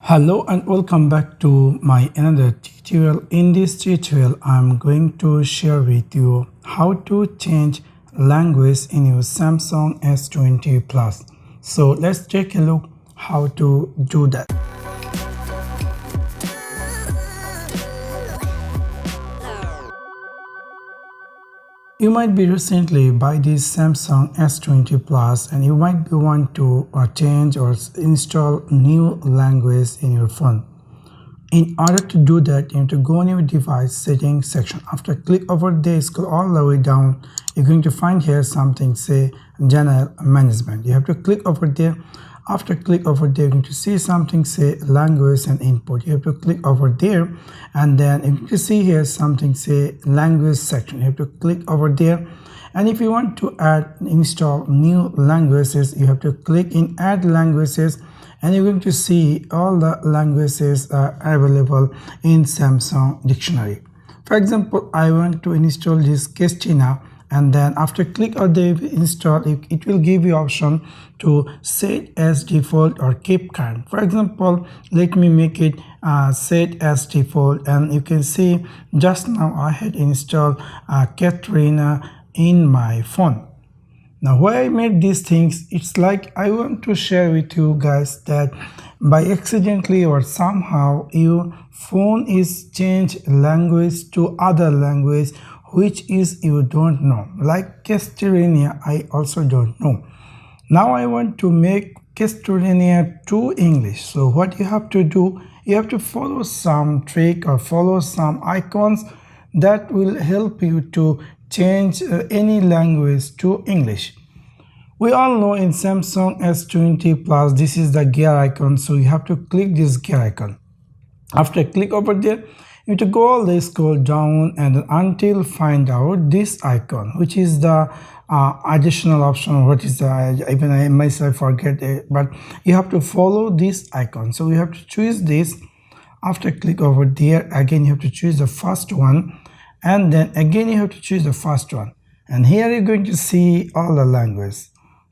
Hello and welcome back to my another tutorial. In this tutorial I'm going to share with you how to change language in your Samsung S20 Plus. So let's take a look how to do that. You might be recently buy this Samsung S20 Plus and you might be want to change or install new language in your phone. In order to do that, you have to go on your device settings section. After click over there, scroll all the way down. You're going to find here something say general management. You have to click over there. After click over there, you're going to see something say language and input. You have to click over there, and then you can see here something say language section. You have to click over there, and if you want to install new languages, you have to click in add languages, and you're going to see all the languages are available in Samsung dictionary. For example, I want to install this Kestina, and then after click on the install, it will give you option to set as default or keep current. For example, let me make it set as default, and you can see just now I had installed Katrina in my phone. Now why I made these things, it's like I want to share with you guys that by accidentally or somehow your phone is changed language to other language which is you don't know, like Castellania I also don't know. Now I want to make Castellania to English. So what you have to do, you have to follow some trick or follow some icons that will help you to change any language to English. We all know in Samsung S20 Plus this is the gear icon, so you have to click this gear icon. After click over there, you have to go all the way, scroll down and until find out this icon, which is the additional option. What is the, even I myself forget it, but you have to follow this icon. So you have to choose this. After click over there, again you have to choose the first one, and then again you have to choose the first one, and here you're going to see all the language.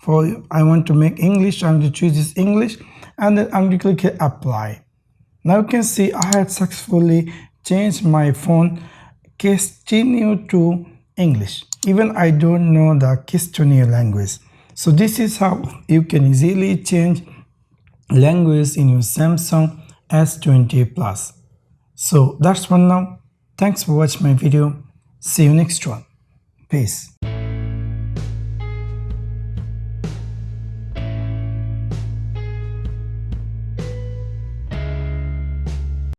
For I want to make English, I'm going to choose this English, and then I'm going to click apply. Now you can see I had successfully changed my phone Kestinian to English. Even I don't know the Kestinian language. So this is how you can easily change language in your Samsung S20 Plus. So that's one now. Thanks for watching my video. See you next one. Peace.